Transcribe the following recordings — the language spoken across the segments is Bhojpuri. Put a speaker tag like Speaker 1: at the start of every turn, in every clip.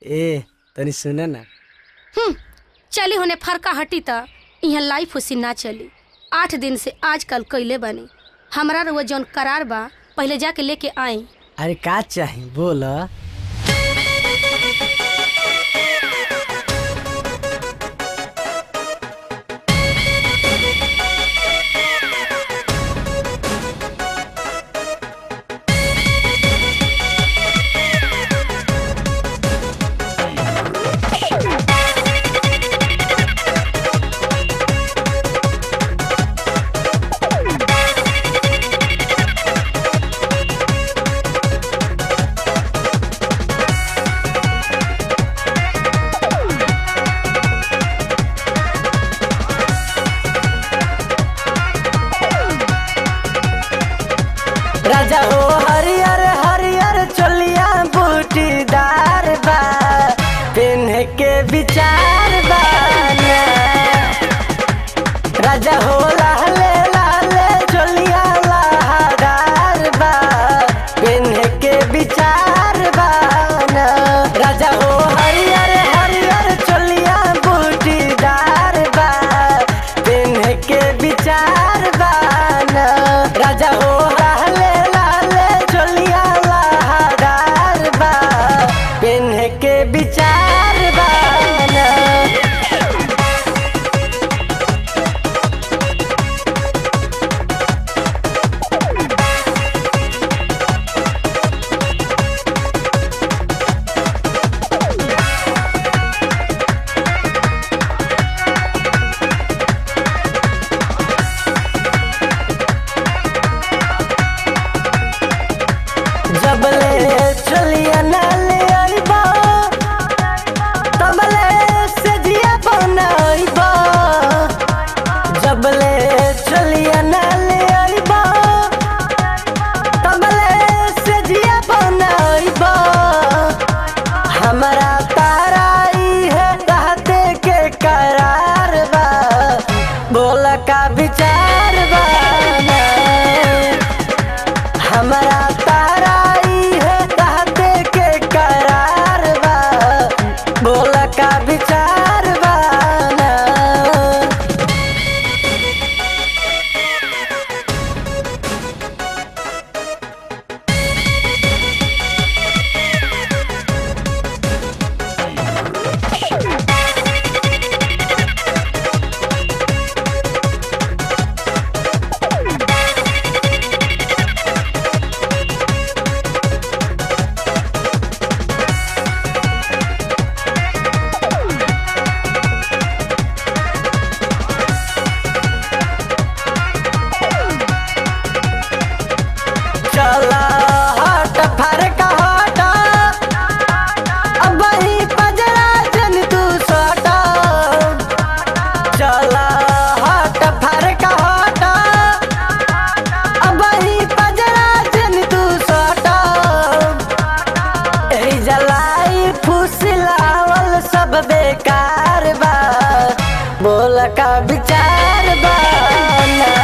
Speaker 1: ए तनी सुने ना।
Speaker 2: चली होने फरका हटी त यहाँ लाइफ उसी ना चली। 8 दिन से आजकल कैले बानी हमरा रुआ जौन करार बा पहले जाके लेके आई।
Speaker 1: अरे का चाही बोल। राजा हो हरियर हरियर चोलिया बूटीदार बा पिन्ह के विचार बा ना। राजा हो लाले लाले चोलिया लहदार बा पिन्ह के विचार बा ना। राजा हो हरियर हरियर चोलिया बूटीदार बा पिन्ह के विचार बा ना। राजा हो के विचार बाना। जबले चलिया नाले जबले चलिया नाले आइबा तबले से जिया बनाइबा। हमारा ताराई है रहते के करार बा बोल का विचार बा ना। हमारा ताराई है रहते के करार बा बोल का विचार बा ना। चला हट फरका हटा अब ही पजरा जन तू सटा। चला हट फरका हटा अब ही पजरा जन तू सटा। एही जलाई फुसलावल सब बेकार बा बोल का विचार बा ना।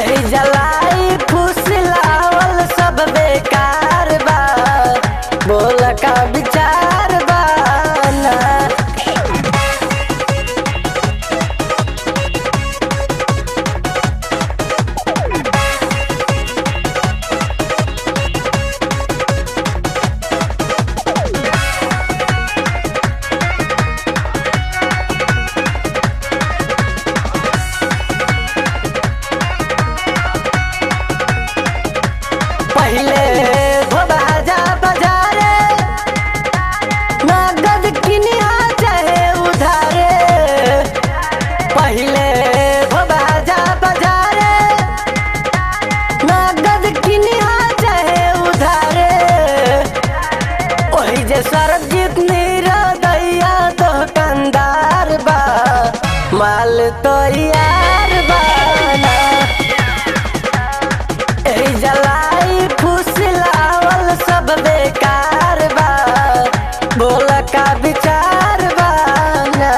Speaker 1: एही जलाई फुसलावल सब बेकार बा बोल का विचार बा ना। पहले बाजा बजारे नगद किनिया चाहे उधारे। पहले बाजा बजारे नगद किनिया चाहे उधारे। वही जे सरजीत निरदैया दुकानदार बा माल तो यार बा ना। एही जलाई फुसलावल सब बेकार बा बोल का विचार बा ना।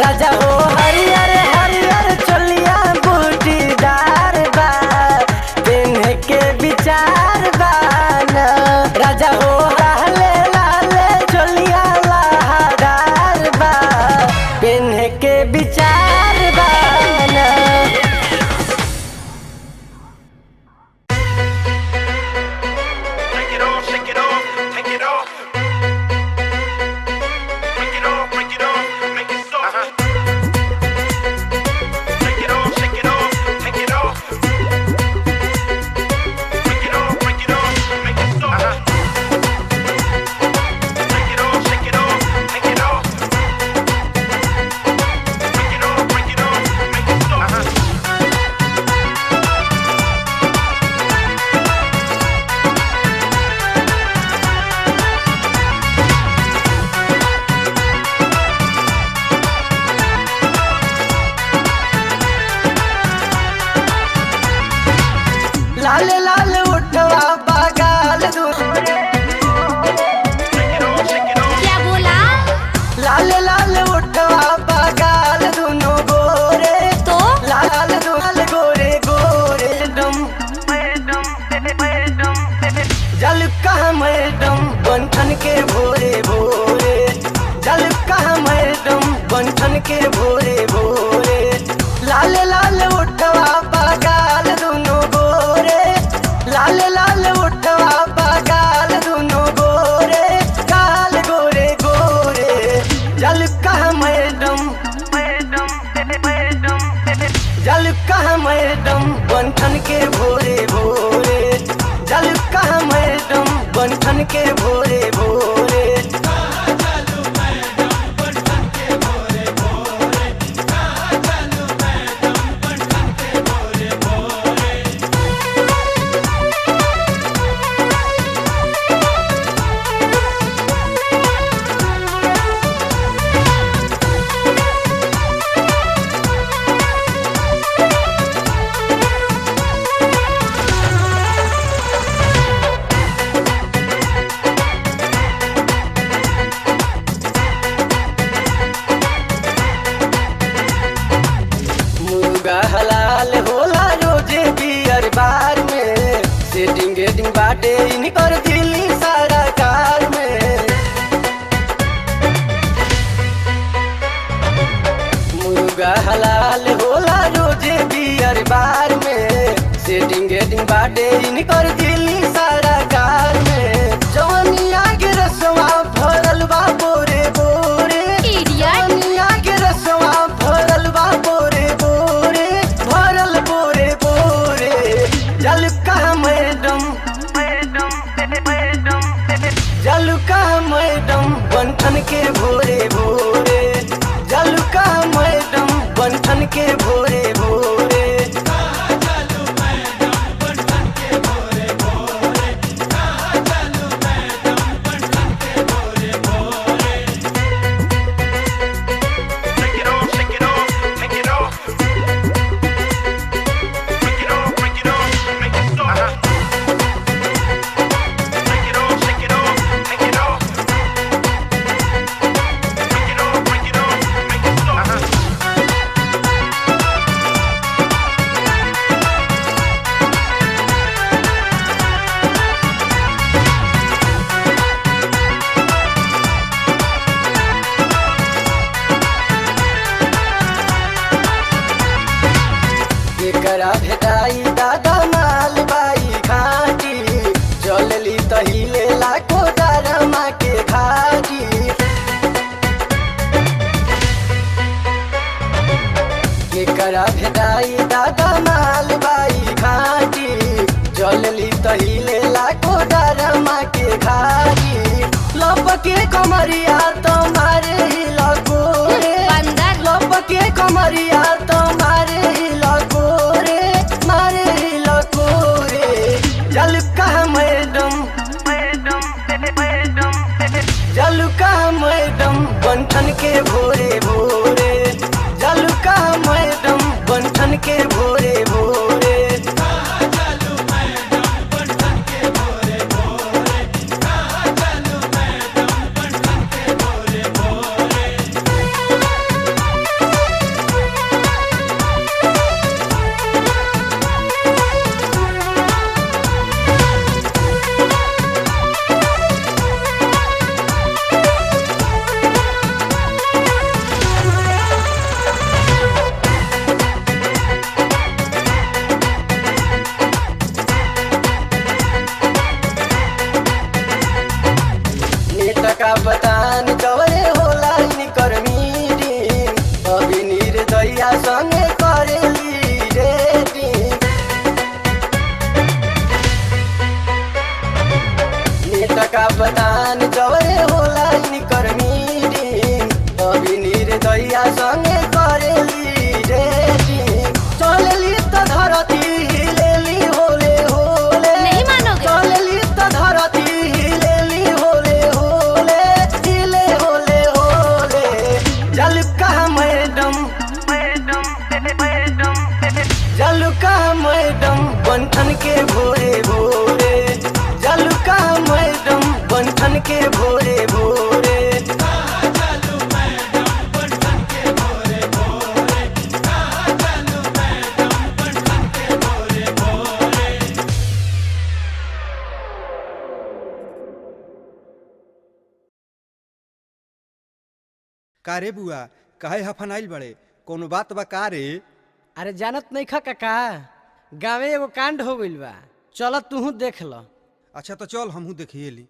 Speaker 1: राजा हो हरियर हरियर चोलिया बूटीदार बा पिन्ह के विचार बा ना। राजा हो लाले लाले के भोरे भोरे। जल कहाँ मैडम बंठन के भोरे भोरे। लाल लाल उठवा बगाल दोनों गोरे। लाल लाल उठवा बगाल दोनों गोरे। गाल गोरे गोरे। जल कहाँ मैडम जल कहाँ मैडम बंठन के भोरे भोरे। जल कहाँ मैडम बंठन के भोरे भोरे। मुर्गा हलाल होला रोजे बियर बार में। सेटिंग गेटिंग बाटे इनकर दिल्ली सारा कार में। मुर्गा हलाल होला रोजे बियर बार में। सेटिंग गेटिंग बाटे इनकर दिल्ली सारा कार में। जवनिया के रसवा भरल बा बोरे बोरे। जवनिया के रसवा भरल बा बोरे बोरे। भरल बोरे बोरे। जल कहाँ मैडम जल कहाँ मैडम बंठन के भोरे भोरे। जल कहाँ मैडम बंठन के भोरे भोरे। एकरा भेटाई दादा माल बाई घाटी। चलली तहिले लाखो दारमा के घाटी। एकरा भेटाई दादा माल बाई घाटी। चलली तहिले लाखो दारमा के घाटी। लपके कमरिया तुम्हारे ही लगोरे। लपके कमरिया तुम्हारे ही लगोरे। मारे ही लगोरे। जल कहाँ मैडम जल कहाँ मैडम बंठन के भोरे भोरे। जल कहाँ मैडम बंठन के भोरे भोरे। का बतान जवरे होला इनकर मीटिंग। अभी निर्दया संगे करेली रेटिंग। नेता का बतान जवरे होला इनकर मीटिंग। अभी निर्दया संगे करेली रेटिंग। चलली त धरती हिलेली होले होले।
Speaker 2: नहीं मानोगे?
Speaker 1: चलली त धरती हिलेली होले होले। हिले होले होले। जल कहाँ मैडम जल कहाँ मैडम बंठन के भोरे भोरे। जल कहाँ मैडम बंठन के भोरे भोरे।
Speaker 3: का रे बुआ काहे हफनाइल बड़े कोनो बात बा का रे?
Speaker 1: अरे जानत नहीं खा काका, गाँवे एगो कांड हो गइल बा, चल तूहू देख ल।
Speaker 3: अच्छा तो चल हमहू देखिए ली।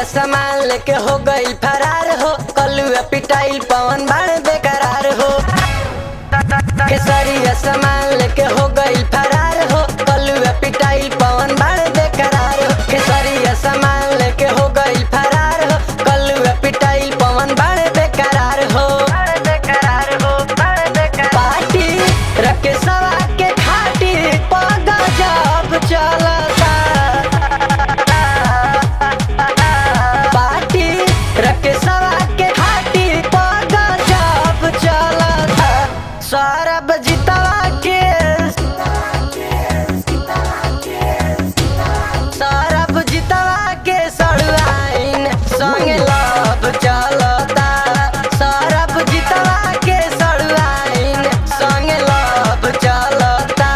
Speaker 1: सामान लेके हो गई फरार हो, कलुआ पिटाइल पवन बाण बेकरार हो। केसरिया सामान लेके हो गई फरार हो, कलुआ पिटाइल पवन बाण बेकरार हो। केसरिया सामान लेके हो गई फरार हो, कलुआ पिटाइल पवन बाण बेकरार हो। पार्टी रखे सवा के खाटी पगा जब चलता, रखे सवा के खाटी पगा जब चलता। सौरभ जितवा के सौरभ जितवा के सड़ुआइन संग लव चलता। सौरभ जितवा के सड़ुआइन संग लव चलता।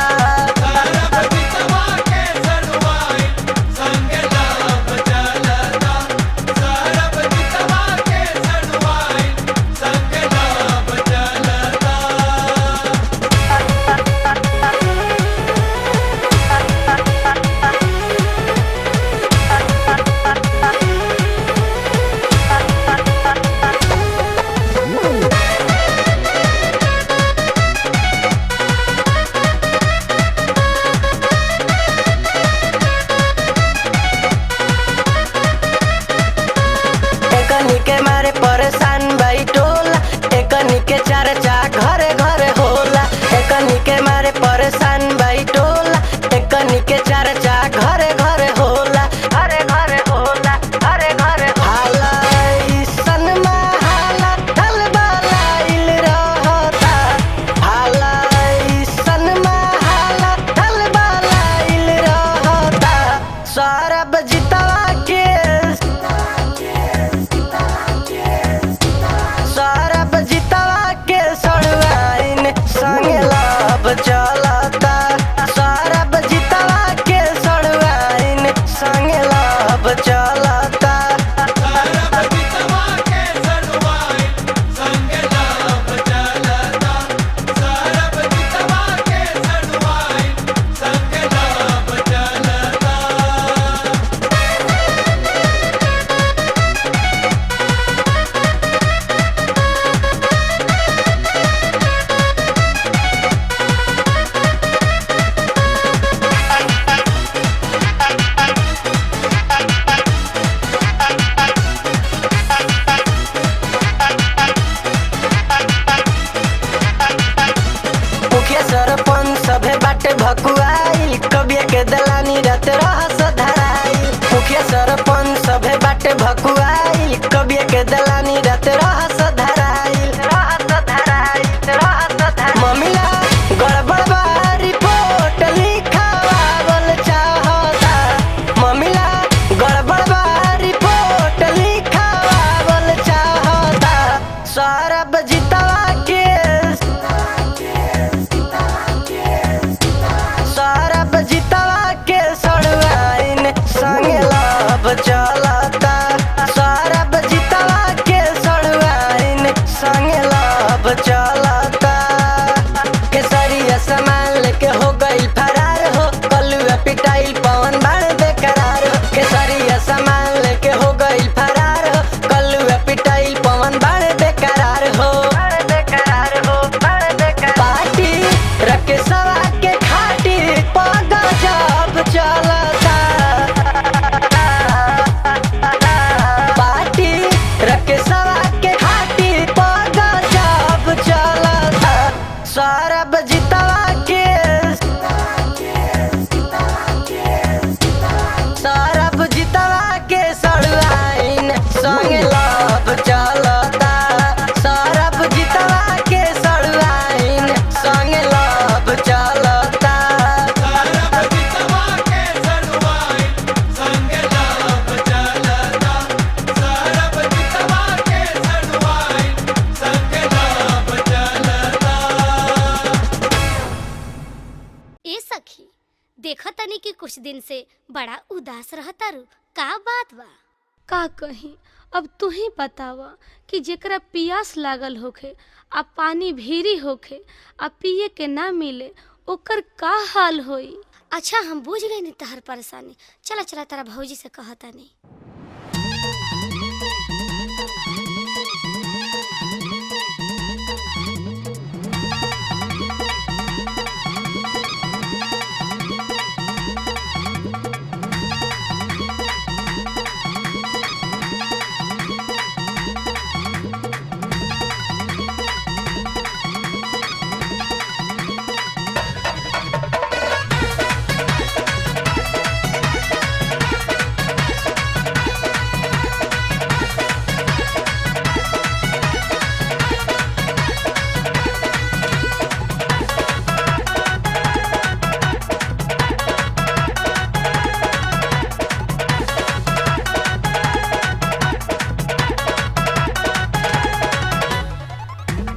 Speaker 1: के मारे परेशान बाई टोला, एकनी के चर्चा घरे घरे होला। एकनी के मारे परेशान बाई टोला, एकनी के चर्चा घरे घरे होला। घरे घरे होला, घरे घरे हाला ईसन हाला ढलबलाइल रहता। हाला ईसन हाला ढलबलाइल रहता। सौरभ जितवा के सौरभ जितवा के सड़ुआइन संग लव चलता। सौरभ जितवा के सड़ुआइन संग लव चलता। सरपंच सभे बाटे भकुआई, कबिया के दलानी रात रहस धराई। मुखिया सरपंच सभे बाटे भकुआई, कबिया के दलानी रात रहस धराई। ममिला गड़बड़ बा रिपोर्ट लिखावल चाहता। ममिला गड़बड़ बा रिपोर्ट लिखावल चाहता। सौरभ जितवा के सौरभ जितवा के सड़ुआइन संग लव चलता। सौरभ जितवा के सड़ुआइन संग लव चलता। केसरिया सामान लेके हो गई फरार हो, कलुआ पिटाइल पवन बाण बेकरार हो। केसरिया सामान लेके हो गई फरार हो, कलुआ पिटाइल पवन बाण बेकरार हो। पार्टी रखे सवा के खाटी पगा जब चलता। पार्टी रखे सवा के खाटी पगा जब चलता।
Speaker 4: कुछ दिन से बड़ा उदास रहतारू, का बात बा?
Speaker 2: का कहीं, अब तू ही बतावा कि जेकरा पियास लागल होखे आ पानी भीरी होखे आ पिए के ना मिले ओकर का हाल होई।
Speaker 4: अच्छा हम बुझ गए नी तहर परेशानी। चला चला तारा भौजी से कहता नहीं।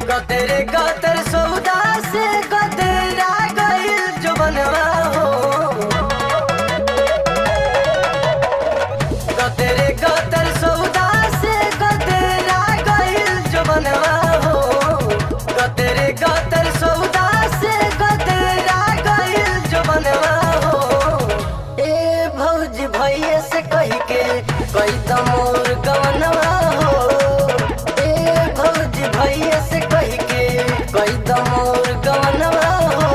Speaker 1: गदरे गदर सौदा से गदरा गइल जो बनवा हो। गदरे गदर सौदा से गदरा गइल जो बनवा हो। गदरे गदर सौदा से गदरा गइल जो बनवा हो। ए भौजी भैया से कही के कई दमोर गवनवा हो। ए भौजी भैया से कही के कई दमोर गवनवा हो।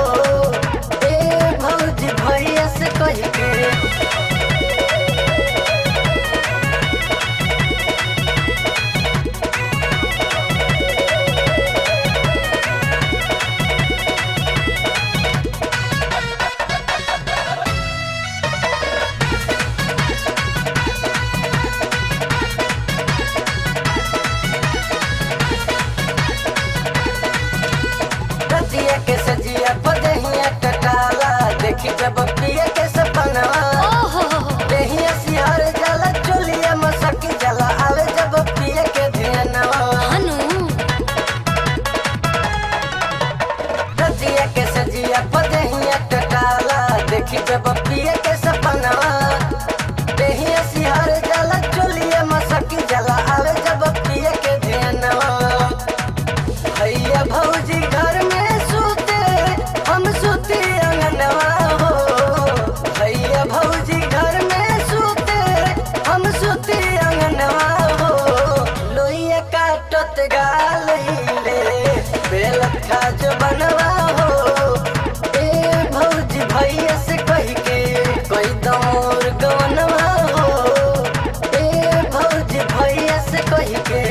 Speaker 1: ए भौजी भैया से कही के रतिया के सजिया पदहिया टटाला देखी जब पिया के सपनवा।
Speaker 4: ओहो
Speaker 1: देहिया सिहार जाला चोलिया मसकी जाला आवे जब पिया के धियनवा।
Speaker 4: हनु
Speaker 1: रतिया के सजिया पदहिया टटाला देखी जब पिया के सपनवा। देहिया सिहार जाला चोलिया मसकी जाला आवे जब पिया के धियनवा। भैया भौजी घर में सूते हम सूती अंगनवा हो। भैया भौजी घर में सूते हम सूती अंगनवा हो। लोहिया काटत गाल हिले बेलत खाज बनवा हो। ए भौजी भैया से कही के कोई दमोर गवनवा हो। ए भौजी भैया से कही के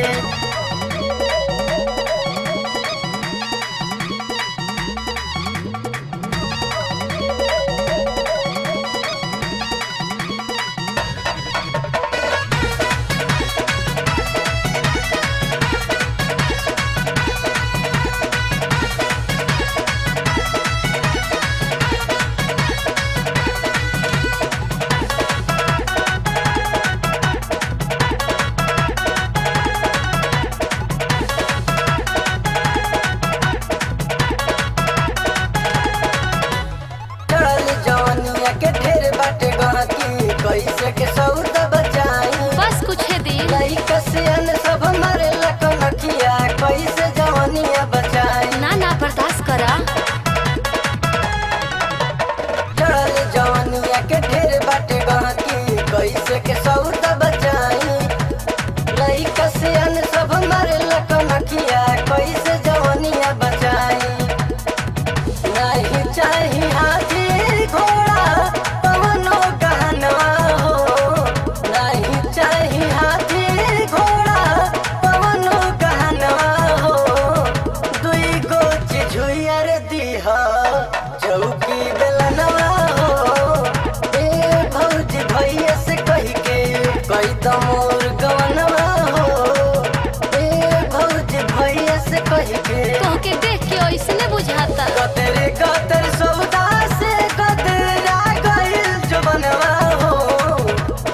Speaker 1: चढ़ल जवनिया के ढेर बाटे गहकी कैसे के सौदा बचाई।
Speaker 2: बस कुछ दिन
Speaker 1: लइका सियन सब मारे लकनखिया कैसे जवनिया बचाई।
Speaker 2: ना ना बर्दाश्त करा।
Speaker 1: चढ़ल जवनिया के ढेर बाटे गहकी कैसे के सौदा बचाई। लइका सियन सब मारे लकनखिया कैसे जवनिया बचाई। नहीं चाही हाथी घोड़ा पवनो गहनवा हो। नहीं चाही हाथी घोड़ा पवनो गहनवा हो। दुई गो चिझुयर दीह चौकी बेलनवा हो। ए भौजी भैया से कही के कई दमोर गवनवा हो। ए भौजी भैया से कही के
Speaker 2: तोहके देख के ऐसने बुझाता।
Speaker 1: गदरे गदर सौदा से गदरा गइल जो बनवा हो।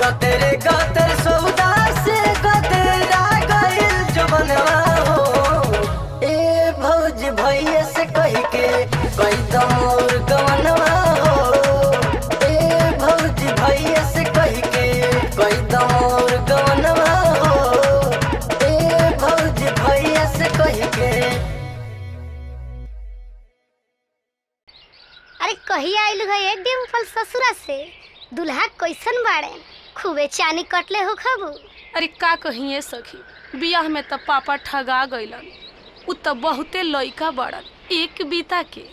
Speaker 1: गदरे गदर सौदा से गदरा गइल जो बनवा हो। ए भौजी भैया से कही के कई दमोर गवनवा हो। ए कही के।
Speaker 4: अरे कहिया आइलू है एक डिम्पल ससुरा से? दुल्हा कैसन बाड़े? खूबे चानी कटले हो खबू?
Speaker 2: अरे का कहिए सखी, बियाह में त पापा ठगा गइलन। उ त बहुते लइका बड़न एक बीता के।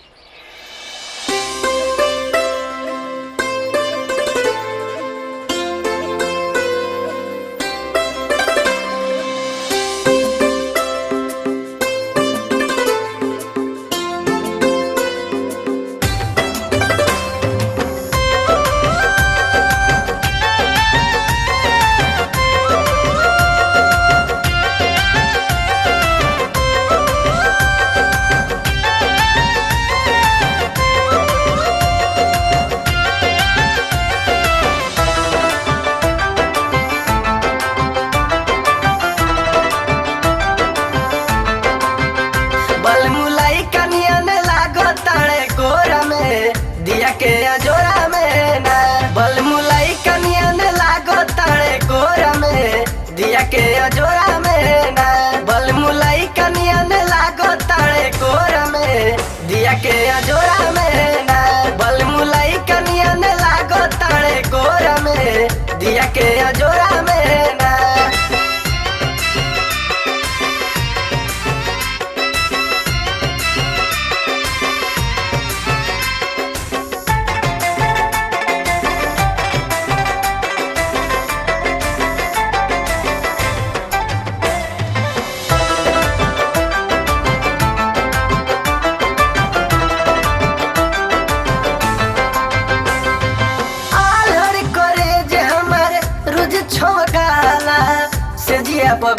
Speaker 1: के अजोरा में ना बलमुलाई कनिया ने लागो तारे कोरा में, दिया के अजोरा में ना बलमुलाई कनिया ने लागो तारे कोरा में, दिया के अजोरा में ना बलमुलाई कनिया ने लागो तारे कोरा में, दिया के अजोरा में ना।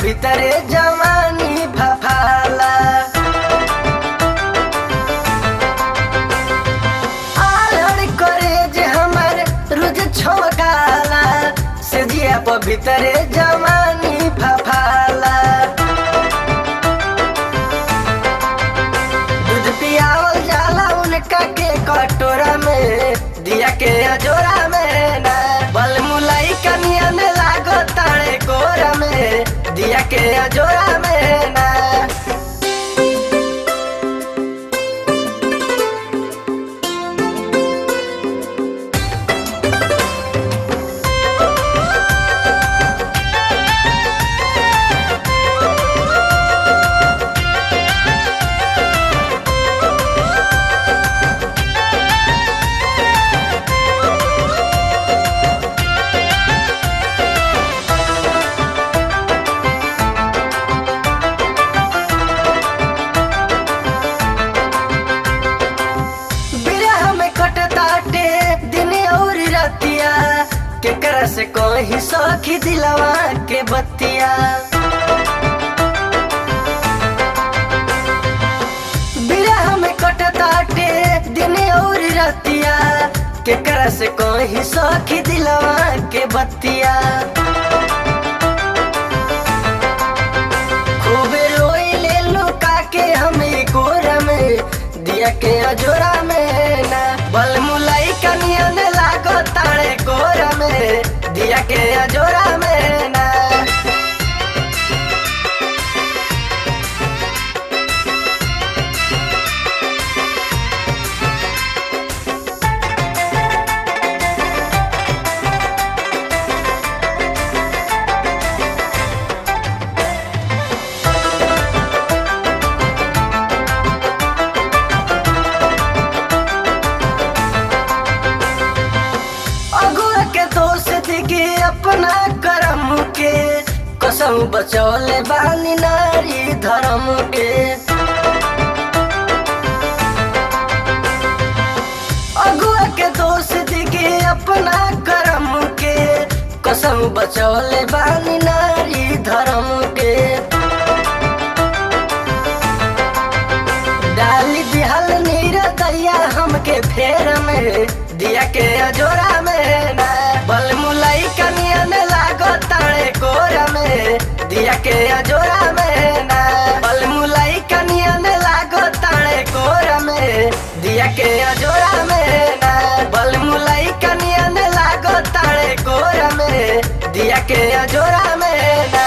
Speaker 1: भीतरे जवानी भफाला आलड़ करे जे हमर रुज छोकाला, से जिया भीतरे जवानी भफाला। दूध पियावल जाला उनका के कटोरा में, दिया के अजोरा में ना बलमुलाई कनिया ने लागो तारे कोरा में, दिया के अजोरा में ना। केकरा से कोई सखी दिलवा के बत्तिया, बिरह में कटताटे दिन और रतिया, केकरा से कोई सखी दिलवा के बत्तिया। खूबे रोई ले लुका के हमें कोरा में, दिया के अजोरा में ना बलमुलाई कनिया ने लागो तारे कोरा में, दिया के अजोरा में ना। अपना करम के कसम बचौले बानी नारी धर्म के, अगुआ के दोष दिखे अपना करम के कसम बचौले बानी नारी धर्म के। डाली दिहल नीर दैया हमके फेर में, दिया के अजोरा में ना बलमुलाई कनिया ने लागो तारे कोरा में, दिया के अजोरा में ना बलमुलाई कनिया ने लागो तारे कोरा में, दिया के अजोरा में ना बलमुलाई कनिया ने लागो तारे कोरा में, दिया के अजोरा में ना।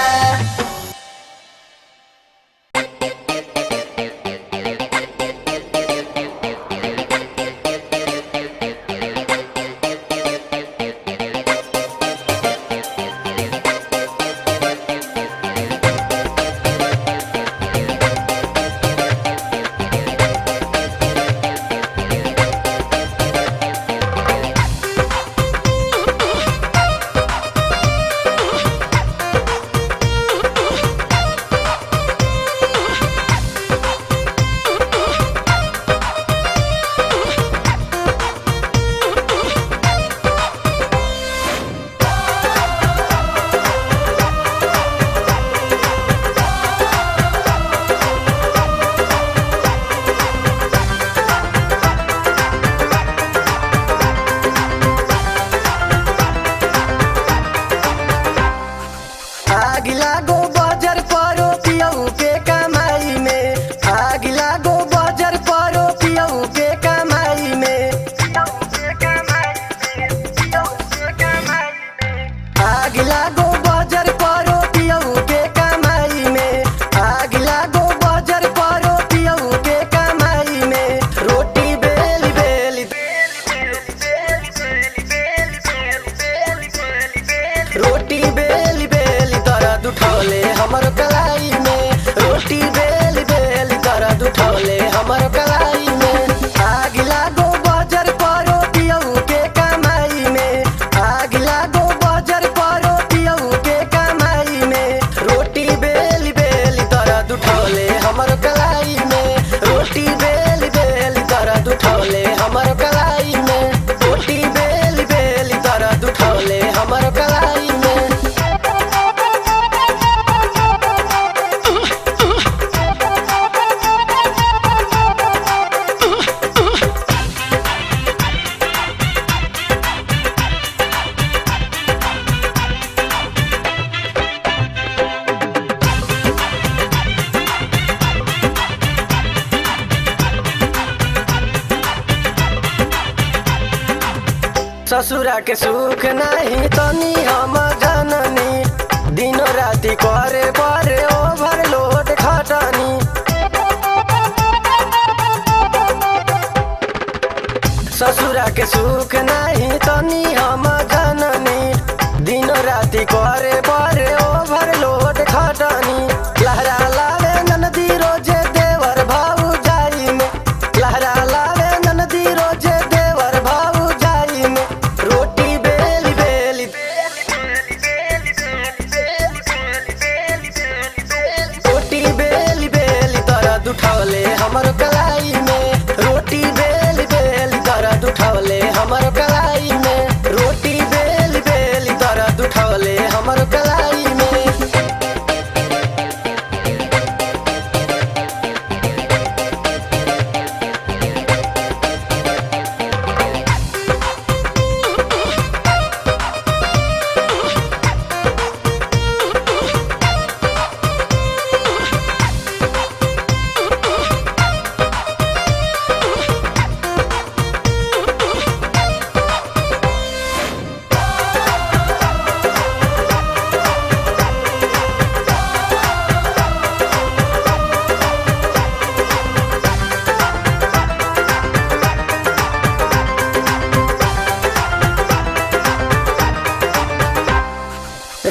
Speaker 1: हमर कलाई में। रोटी बेल बेल दर्द उठौले हमर कलाई में। रोटी बेल बेल दर्द उठौले हमर कलाई में। ससुरा के सुख नहीं तनी हम जननी। दिनो राति करे बरे ओवरलोड खटनी। ससुरा के सुख नहीं तनी हम जननी। दिनो राति करे बरे ओवरलोड खटनी। लहरा लावे ननदी रोजे देवर भाऊ जाई में। लहरा लावे ननदी रोजे देवर भाऊ जाई में। रोटी बेल बेल रोटी बेल बेल दर्द उठौले हमर कलाई में। रोटी बेल बेल दर्द उठौले हमर कलाई में। रोटी बेल बेल दर्द उठौले हमर कलाई में।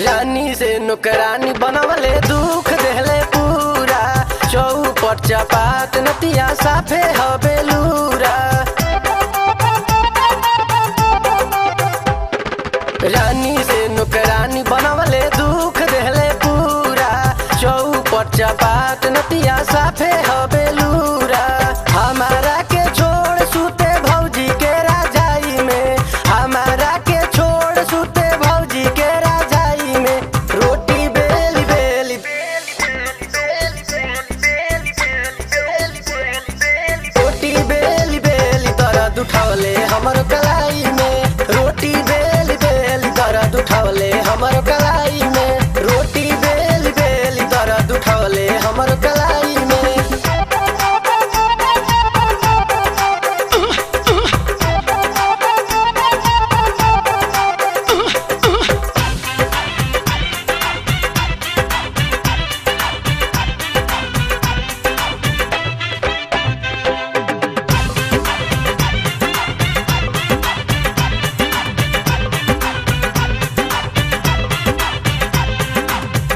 Speaker 1: रानी से नौकरानी बनवले दुख देहले पूरा। चौपट चपात नतिया साफे हबेलूरा। रानी से नौकरानी बनवले दुख देहले पूरा। चौपट चपात नतिया साफे हबेलूरा। हमारा के छोड़ सुते भौजी के राजाई में। हमारा के छोड़ सुते भौजी के राजाई में। रोटी बेल बेल रोटी बेल बेल दर्द उठौले हमर कलाई में। रोटी बेल बेल दर्द उठौले हमर कलाई में। रोटी बेल बेल दर्द उठौले हमर कलाई में।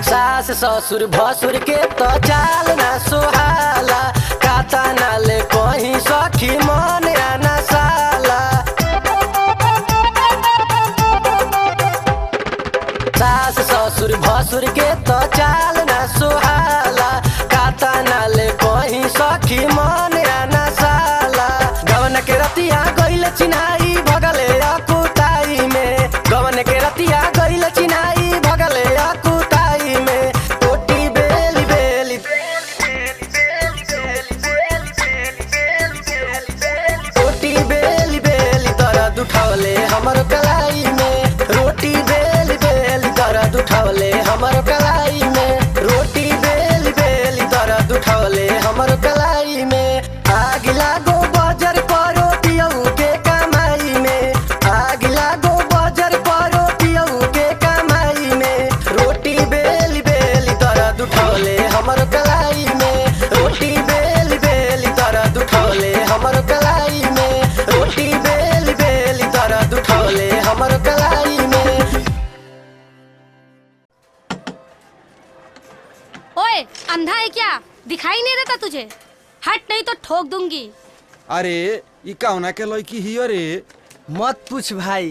Speaker 1: सास ससुर भसुर के तो चाल ना सोहाला। काता नाले कहीं सखी मन आना साला। सास ससुर भसुर के तो चाल ना सोहाला। काता नाले कहीं सखी मन आना साला। गवन के रतिया गइल चिन्हाई भगले अकुताई में। गवन के रतिया गइल चिन्हाई भगले अकुताई में। रोटी बेल बेल रोटी बेल बेल दर्द उठौले हमर कलाई में। रोटी बेल बेल दर्द उठौले हमर कलाई में। रोटी बेल बेल दर्द उठौले हमर कलाई में। आग लागो बजर परो पियऊ के कमाई में। आग लागो बजर परो पियऊ के कमाई में। रोटी बेल बेल दर्द उठौले हमर कलाई में। रोटी बेल बेल दर्द उठौले हमर कलाई में। रोटी बेल बेल दर्द उठौले हमर कलाई में।
Speaker 2: ओए, अंधा है क्या? दिखाई नहीं देता तुझे? हट नहीं तो ठोक दूंगी।
Speaker 3: अरे ई कौना के लड़की हियो रे?
Speaker 1: मत पूछ भाई,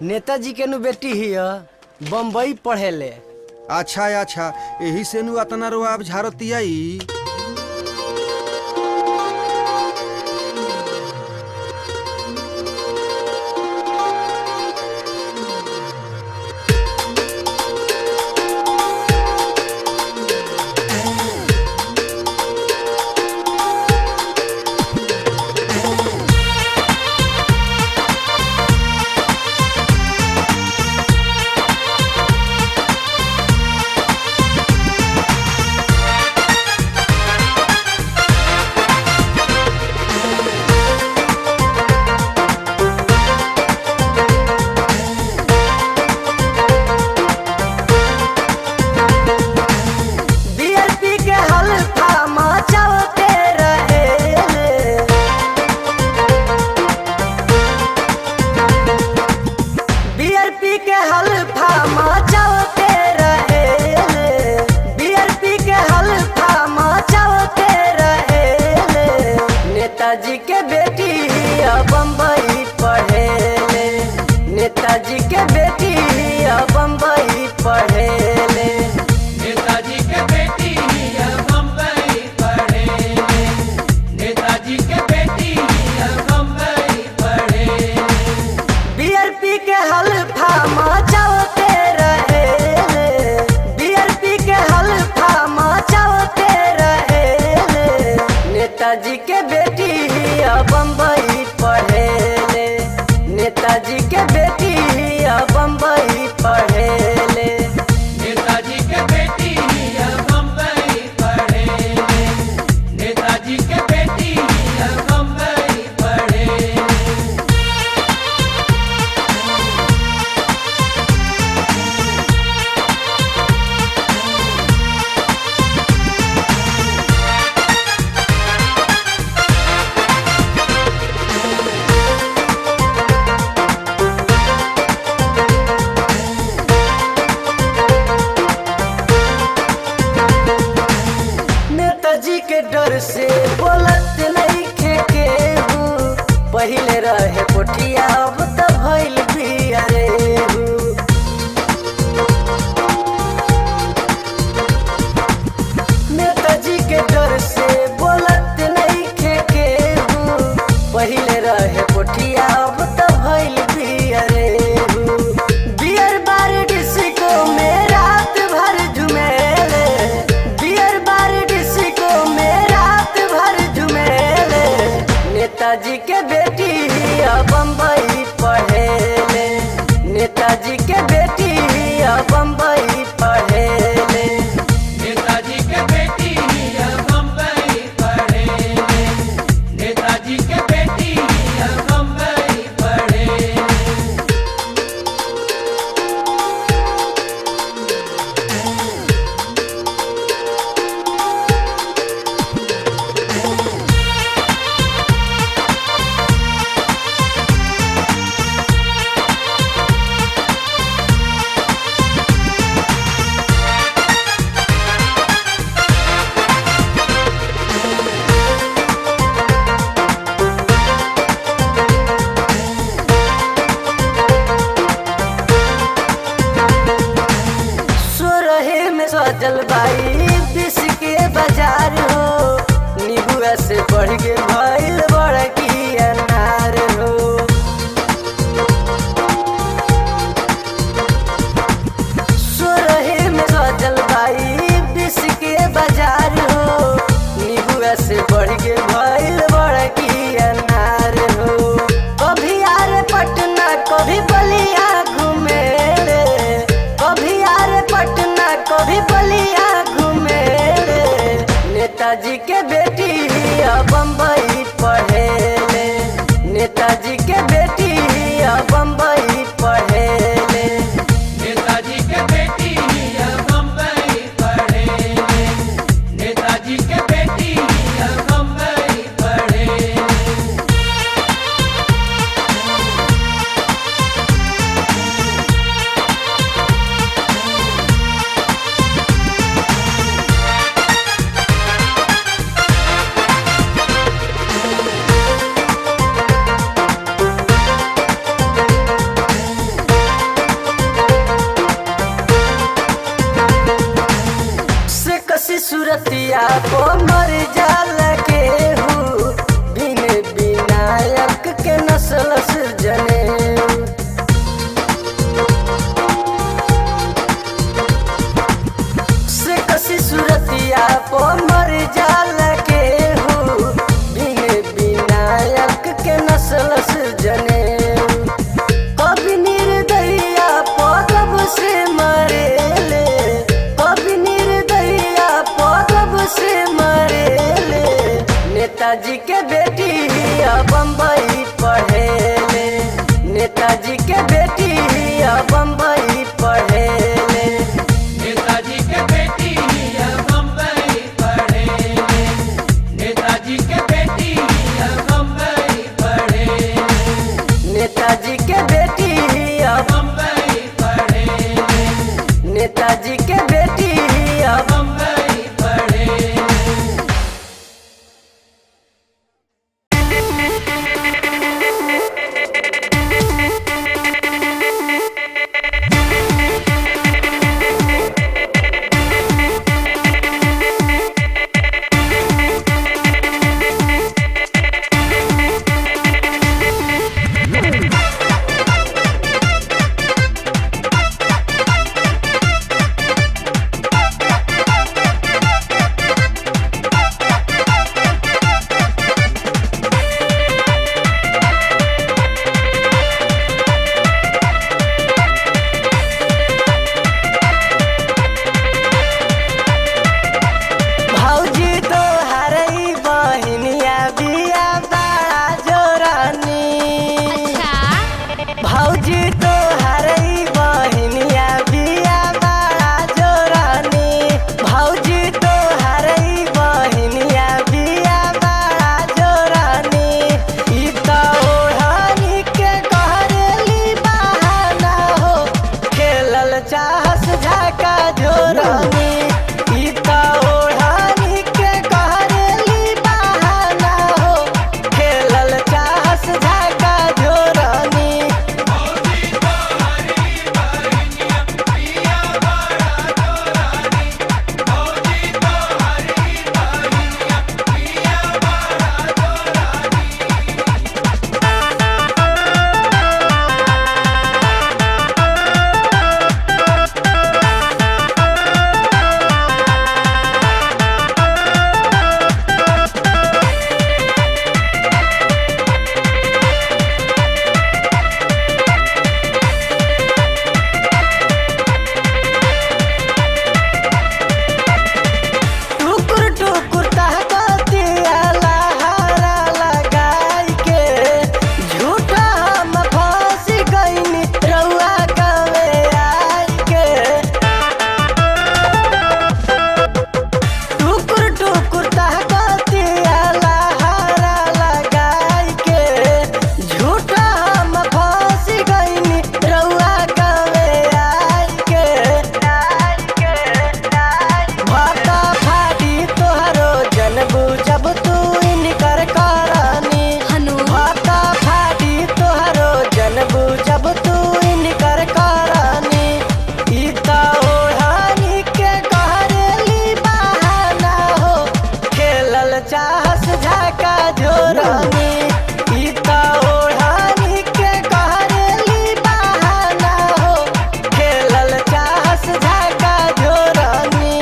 Speaker 1: नेताजी के नु बेटी हिय, बम्बई पढ़ेले।
Speaker 3: अच्छा अच्छा, यही से नु अतना रोआब झारती आई।
Speaker 1: डर से बोलत नहीं खे हूँ। पहले रहे पोठिया अब तो भइल बिया रे हूँ। नेताजी के डर से बोलत नहीं खे हूँ। पहले रहे पोठिया अब तो भइल बिया रे हूँ। बियर बार डिस्को में रात भर झुमेले, बियर बार डिस्को में रात भर झुमेले। नेताजी के बेटी बम्बई पढ़ेले, नेताजी के बेटी बम्बई पढ़ेले।
Speaker 5: नेताजी के बेटी बम्बई पढ़ेले, नेताजी के बेटी बम्बई पढ़ेले।
Speaker 1: सोरहे में सजल बाई विष के बाजार हो। निबुआ से बढ़ के भइल बड़की अनार हो। सोरहे में सजल बाई विष के बाजार हो। निबुआ से बढ़ के भइल बड़की अनार हो। कभी आरे पटना कभी बलिया घूमेले, कभी आरे पटना कभी बलिया घूमेले। नेताजी के बेटी बम्बई पढ़ेले, नेताजी के बेटी बम्बई पढ़ेले।
Speaker 5: नेताजी के बेटी बम्बई पढ़ेले, नेताजी के बेटी बम्बई पढ़ेले।
Speaker 1: से कसी सूरतिया को मर जाला के हूँ। बिन विनायक के नस्ल सृजने से कसी सूरतिया को मर जाला के हूँ। बिन विनायक के नस्ल सृजने कभी निर्दयिया पदब से मरेले, कभी निर्दयिया पदब से मरेले। नेताजी के बेटी बम्बई पढ़ेले, नेताजी के बेटी बम्बई पढ़ेले।
Speaker 5: नेताजी के बेटी बम्बई पढ़ेले, नेताजी के बेटी बम्बई पढ़ेले।
Speaker 1: नेताजी के बेटी
Speaker 5: बम्बई पढ़ेले,
Speaker 1: नेताजी के बेटी
Speaker 5: बम्बई पढ़ेले।
Speaker 1: चाहस झाका झोरनी ई त ओढ़नी के कहरेली बहाना हो खेलल चाहस झाका झोरनी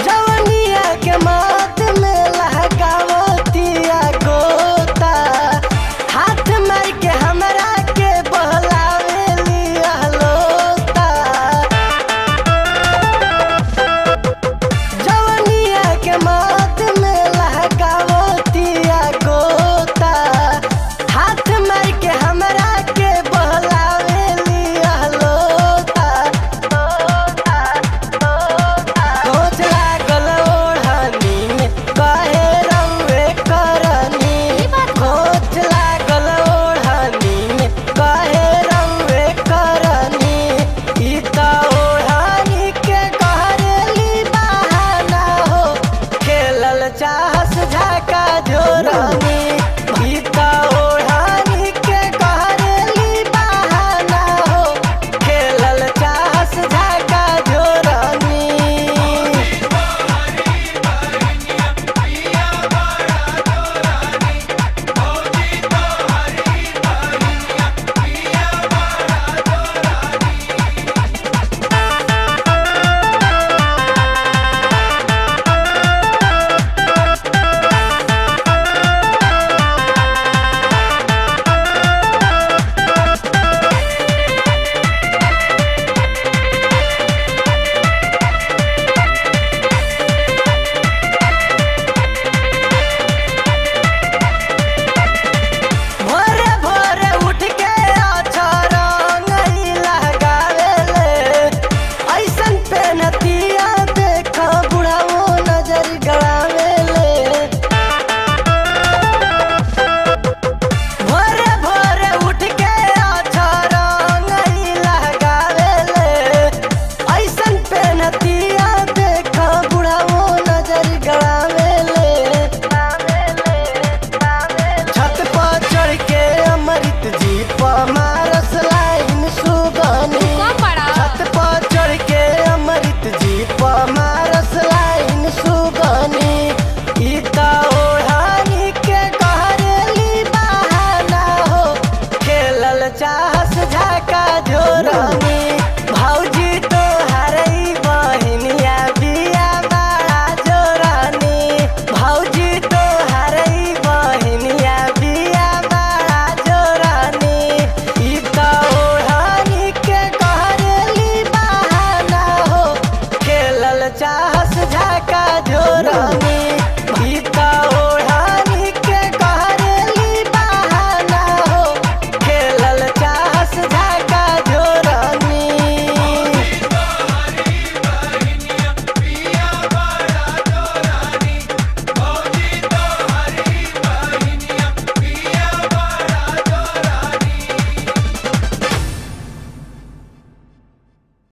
Speaker 1: जवनिया के माथ में लहकावतिया गोता हाथ मार के हमरा के बहलावेली हलोता जवनिया के माथ में लहकावतिया गोता हाथ मार के हमरा के बहलावेली हलोता सोच लागल ओढ़नी में कहे रंगे करनी सोच लागल ओढ़नी में कहे रंगे करनी ई त ओढ़नी के कहरेली बहाना हो खेलल चाहस झाका झोरनी ई त ओढ़नी के कहरेली बहाना हो खेलल चाहस झाका झोरनी भोरे भोरे उठ के अछरंग ही लगावेले ऐसन पेनतिया देख बुढ़ाओ नजर गड़ावेले भोरे भोरे उठ के अछरंग ही लगावेले ऐसन पेनतिया देख बुढ़ाओ नजर गड़ावेले छत पर चढ़ के अमृत जी पर मारस लाइन सुगनी छत पर चढ़ के अमृत जी पर मारस लाइन सुगनी ई त ओढ़नी के कहरेली बहाना हो खेलल चाहस झाका झोरनी भौजी तो हरई बहिनिया बिया बड़ा जोरनी भौजी तो हरई बहिनिया बिया बड़ा जोरनी ई त ओढ़नी के कहरेली बहाना हो खेलल चाहस झाका झोरनी